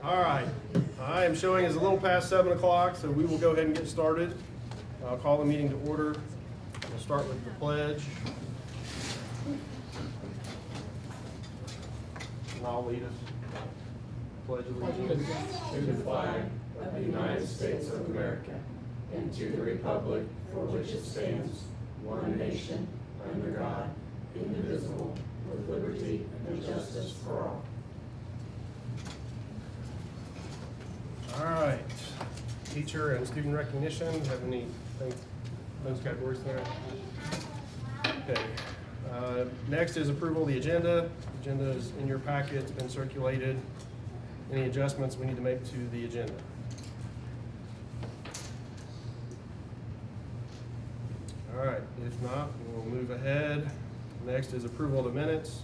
All right, I am showing it's a little past 7 o'clock, so we will go ahead and get started. I'll call the meeting to order. We'll start with the pledge. And I'll lead us. Pledge allegiance To the flag of the United States of America and to the republic for which it stands, one nation, under God, indivisible, with liberty and justice for all. All right, teacher and student recognition, have any those categories there? Okay, next is approval of the agenda. The agenda is in your packet, it's been circulated. Any adjustments we need to make to the agenda? All right, if not, we'll move ahead. Next is approval of the minutes.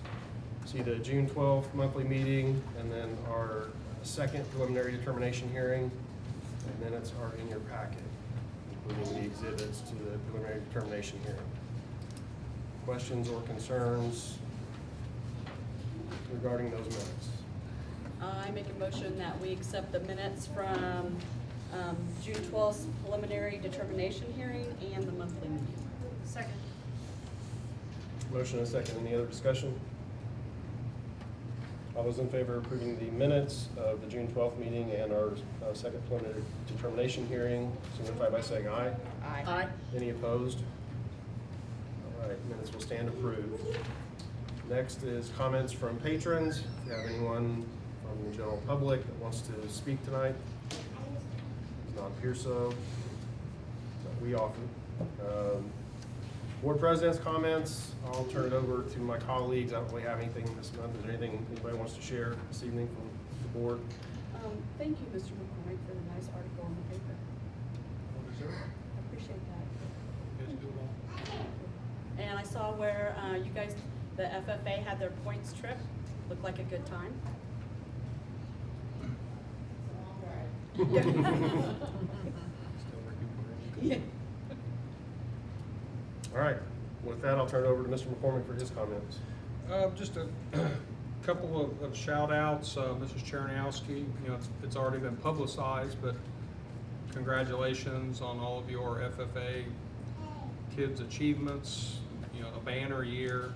See the June 12th monthly meeting and then our second preliminary determination hearing. And minutes are in your packet, including the exhibits to the preliminary determination hearing. Questions or concerns regarding those minutes? I make a motion that we accept the minutes from June 12th preliminary determination hearing and the monthly meeting. Second. Motion and a second. Any other discussion? All those in favor of approving the minutes of the June 12th meeting and our second preliminary determination hearing, signify by saying aye. Aye. Any opposed? All right, minutes will stand approved. Next is comments from patrons. If you have anyone from the general public that wants to speak tonight, does not appear so. But we offer. Board president's comments, I'll turn it over to my colleagues. I don't really have anything this month. Is there anything anybody wants to share this evening from the board? Thank you, Mr. McCormick, for the nice article in the paper. I appreciate that. And I saw where you guys, the FFA had their points trip. Looked like a good time. Yeah. All right, with that, I'll turn it over to Mr. McCormick for his comments. Just a couple of shout outs. Mrs. Chernowski, it's already been publicized, but congratulations on all of your FFA kids' achievements, a banner year,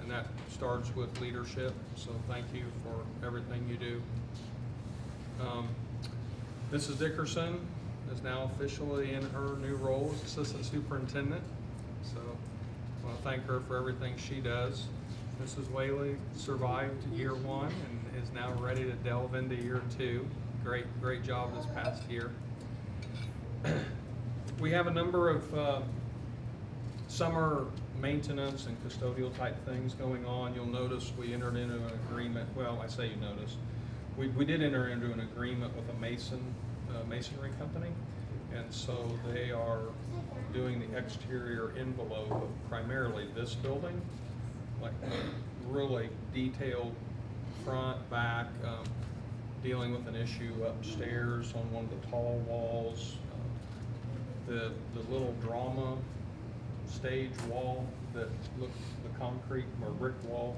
and that starts with leadership, so thank you for everything you do. Mrs. Dickerson is now officially in her new role as Assistant Superintendent, so I want to thank her for everything she does. Mrs. Whaley survived year one and is now ready to delve into year two. Great job this past year. We have a number of summer maintenance and custodial type things going on. You'll notice we entered into an agreement. Well, I say you noticed. We did enter into an agreement with a masonry company, and so they are doing the exterior envelope of primarily this building, like really detailed front, back, dealing with an issue upstairs on one of the tall walls, the little drama stage wall that looks the concrete or brick wall.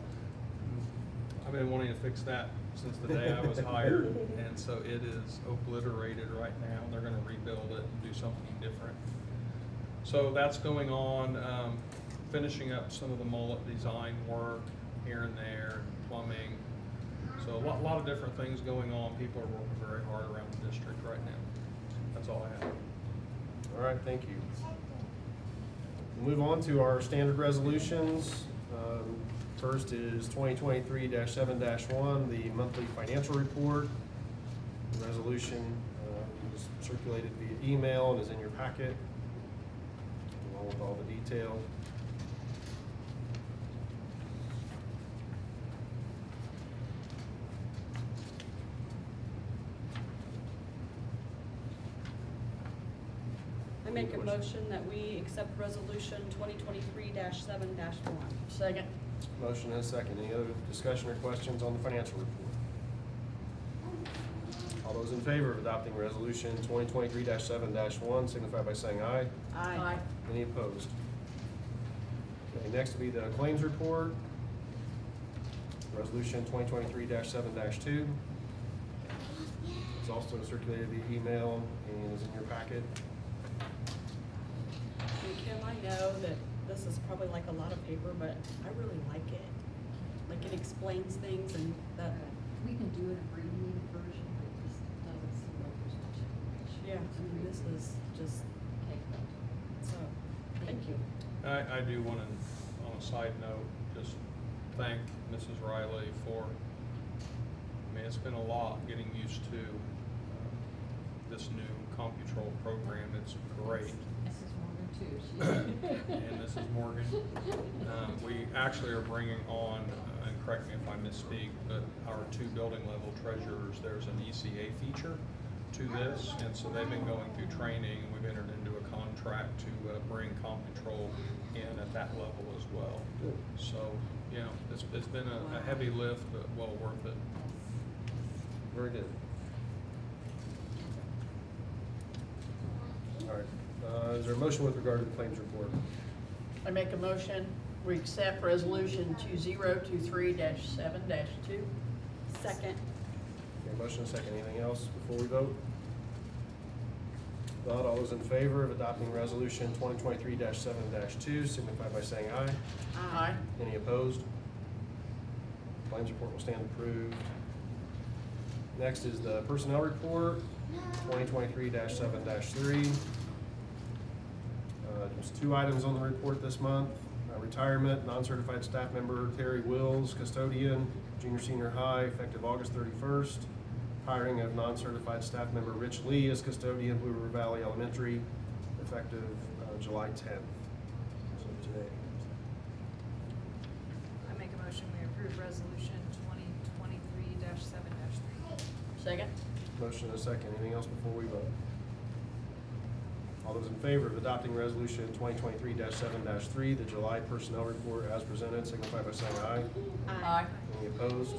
I've been wanting to fix that since the day I was hired, and so it is obliterated right now. They're going to rebuild it and do something different. So that's going on, finishing up some of the mullet design work here and there, plumbing. So a lot of different things going on. People are working very hard around the district right now. That's all I have. All right, thank you. We'll move on to our standard resolutions. First is 2023-7-1, the monthly financial report. The resolution was circulated via email and is in your packet, along with all the detail. I make a motion that we accept resolution 2023-7-1. Second. Motion and a second. Any other discussion or questions on the financial report? All those in favor of adopting resolution 2023-7-1 signify by saying aye. Aye. Any opposed? Okay, next will be the claims report. Resolution 2023-7-2. also circulated via email and is in your packet. And Kim, I know that this is probably like a lot of paper, but I really like it. Like it explains things and that, We can do an abbreviated version, but it just doesn't seem like there's much information. yeah, I mean, this is just, Okay, good. so, thank you. I do want to, on a side note, just thank Mrs. Riley for, I mean, it's been a lot getting used to this new CompuTrol program. It's great. Mrs. Morgan too. And Mrs. Morgan, we actually are bringing on, and correct me if I misspeak, but our 2 building level treasurers, there's an ECA feature to this, and so they've been going through training, and we've entered into a contract to bring CompuTrol in at that level as well. Good. So, you know, it's been a heavy lift, but well worth it. Very good. All right, is there a motion with regard to the claims report? I make a motion, we accept resolution 2023-7-2. Second, Okay, motion and second. Anything else before we vote? Not all those in favor of adopting resolution 2023-7-2 signify by saying aye. Aye. Any opposed? Claims report will stand approved. Next is the personnel report, 2023-7-3. There's 2 items on the report this month. Retirement, non-certified staff member Terry Wills, custodian, junior senior high, effective August 31st. Hiring of non-certified staff member Rich Lee as custodian, Blue River Valley Elementary, effective July 10th. So today. I make a motion, we approve resolution 2023-7-3. Second? Motion and a second. Anything else before we vote? All those in favor of adopting resolution 2023-7-3, the July personnel report as presented, signify by saying aye. Aye. Any opposed?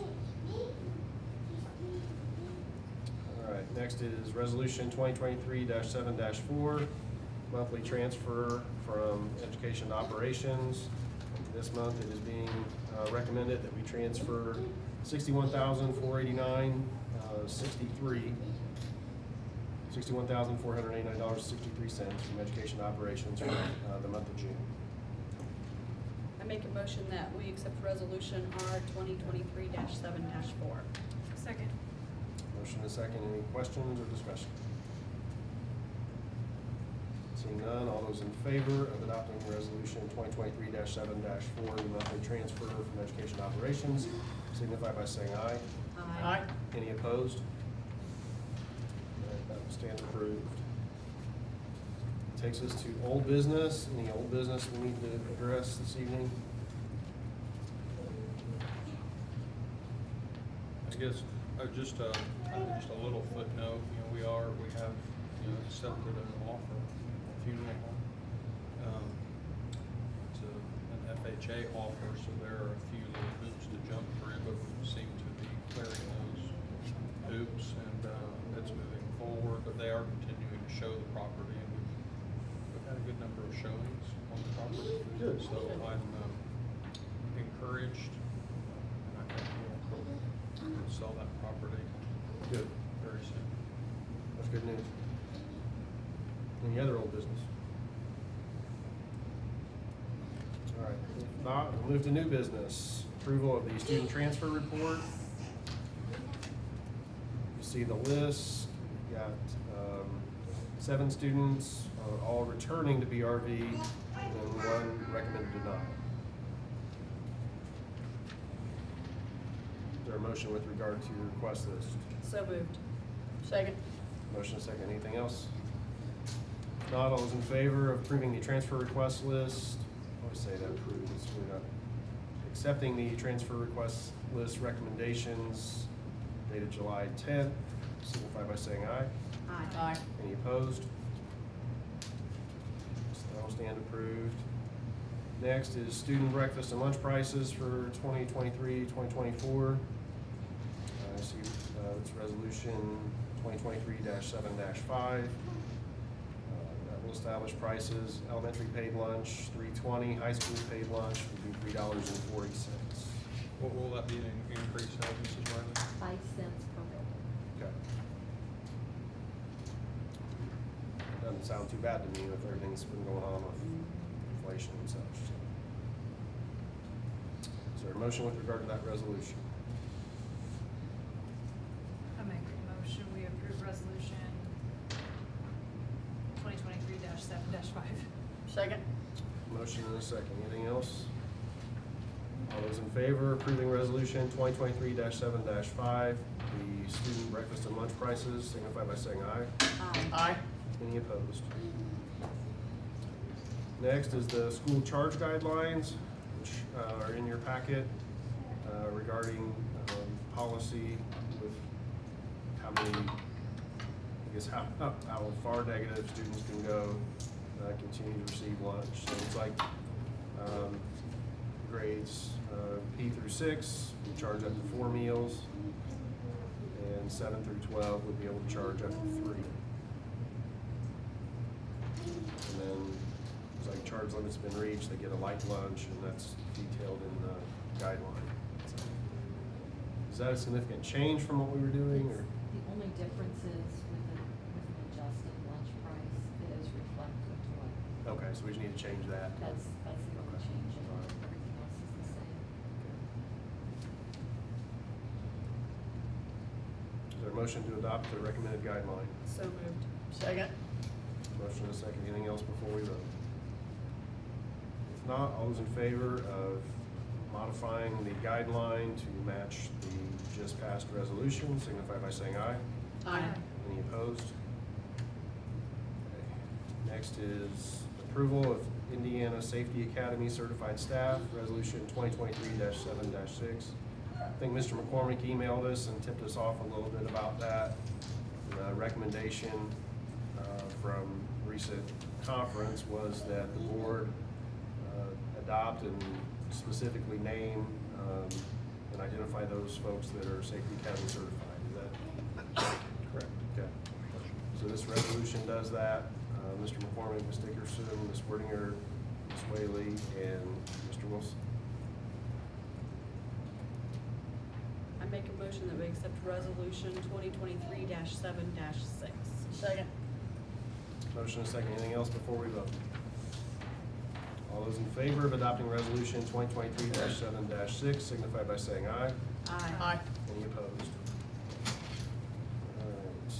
All right, next is resolution 2023-7-4, monthly transfer from education to operations. This month it is being recommended that we transfer $61,489.63 from education to operations for the month of June. I make a motion that we accept resolution R 2023-7-4. Second. Motion and second. Any questions or discussion? Seeing none, all those in favor of adopting resolution 2023-7-4, the monthly transfer from education to operations, signify by saying aye. Aye. Any opposed? All right, that will stand approved. Takes us to old business. Any old business we need to address this evening? I guess, just a little footnote, we have, accepted an offer, a funeral home. It's an FHA offer, so there are a few little hoops to jump through, but we seem to be clearing those hoops, and, it's moving forward, but they are continuing to show the property, and we've had a good number of showings on the property. Good. So I'm, encouraged, and I think we'll sell that property Good. very soon. That's good news. Any other old business? All right, if not, we'll move to new business. Approval of the student transfer report. You see the list. We've got 7 students, all returning to BRV, and 1 recommended denial. Is there a motion with regard to your request list? So moved. Second? Motion and second. Anything else? Not all those in favor of approving the transfer request list? I always say that approved, it's really not. Accepting the transfer request list recommendations dated July 10th, signify by saying aye. Aye. Any opposed? So that will stand approved. Next is student breakfast and lunch prices for 2023-2024. I see it's resolution 2023-7-5. That will establish prices. Elementary paid lunch, $3.20. High school paid lunch would be $3.40. What will that be an increase of, Mrs. Riley? 5 cents per meal. Okay. doesn't sound too bad to me with everything's been going on with inflation and such. So. Is there a motion with regard to that resolution? I make a motion, we approve resolution 2023-7-5. Second? Motion and a second. Anything else? All those in favor of approving resolution 2023-7-5, the student breakfast and lunch prices, signify by saying aye. Aye. Any opposed? Next is the school charge guidelines, which are in your packet regarding policy with how many, I guess, how far negative students can go, continue to receive lunch. So it's like grades P through 6, we charge up to 4 meals, and 7 through 12 would be able to charge up to 3. And then, it's like charge limits have been reached, they get a light lunch, and that's detailed in the guideline. So, is that a significant change from what we were doing, or? The only difference is with an adjusted lunch price is reflective to what, Okay, so we just need to change that. that's the only change, and everything else is the same. Is there a motion to adopt the recommended guideline? So moved. Second? Motion and a second. Anything else before we vote? If not, all those in favor of modifying the guideline to match the just passed resolution, signify by saying aye. Aye. Any opposed? Okay. Next is approval of Indiana Safety Academy certified staff, resolution 2023-7-6. I think Mr. McCormick emailed us and tipped us off a little bit about that. The recommendation from recent conference was that the board adopt and specifically name and identify those folks that are Safety Academy certified. Is that correct? Okay. So this resolution does that. Mr. McCormick, Ms. Dickerson, Ms. Wordinger, Ms. Whaley, and Mr. Wilson. I make a motion that we accept resolution 2023-7-6. Second? Motion and a second. Anything else before we vote? All those in favor of adopting resolution 2023-7-6 signify by saying aye. Aye. Any opposed? All right.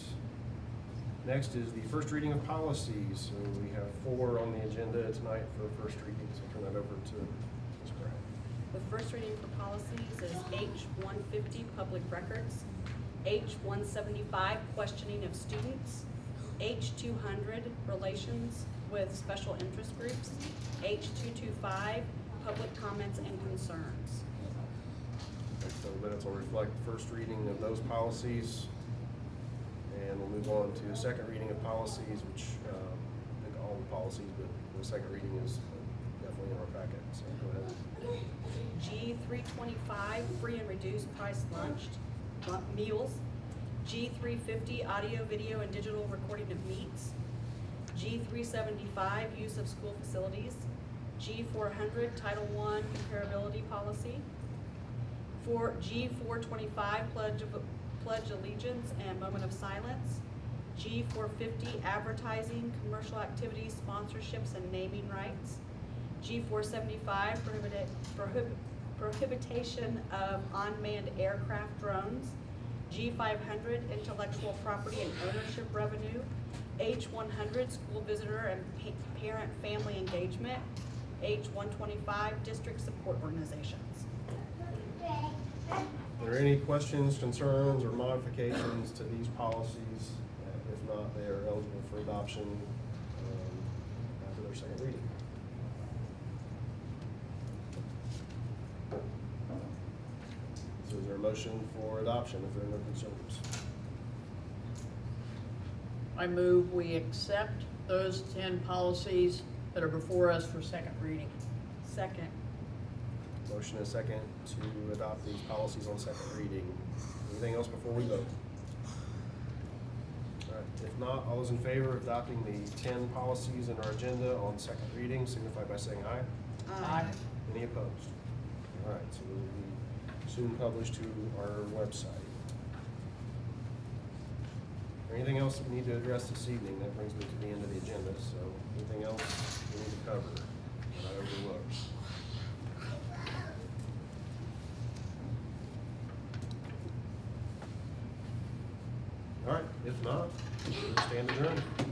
Next is the first reading of policies. So we have 4 on the agenda tonight for first reading. So I'll turn that over to Ms. Craig. The first reading for policies is H-150, Public Records, H-175, Questioning of Students, H-200, Relations with Special Interest Groups, H-225, Public Comments and Concerns. Okay, so the minutes will reflect the first reading of those policies. And we'll move on to the second reading of policies, which I think all the policies, but the second reading is definitely in our packet. So go ahead. G-325, Free and Reduced Price Meals, G-350, Audio, Video, and Digital Recording of Meets, G-375, Use of School Facilities, G-400, Title I Comparability Policy, G-425, Pledge Allegiance and Moment of Silence, G-450, Advertising, Commercial Activities, Sponsorships, and Naming Rights, G-475, Prohibition of Unmanned Aircraft Drones, G-500, Intellectual Property and Ownership Revenue, H-100, School Visitor and Parent-Family Engagement, H-125, District Support Organizations. Are there any questions, concerns, or modifications to these policies? If not, they are eligible for adoption after their second reading. So is there a motion for adoption if there are no concerns? I move we accept those 10 policies that are before us for second reading. Second. Motion and second to adopt these policies on second reading. Anything else before we vote? All right, if not, all those in favor of adopting the 10 policies in our agenda on second reading signify by saying aye. Aye. Any opposed? All right, so those will be soon published to our website. there anything else that we need to address this evening? That brings me to the end of the agenda, so anything else we need to cover that I overlooked? All right, if not, we'll stand adjourned.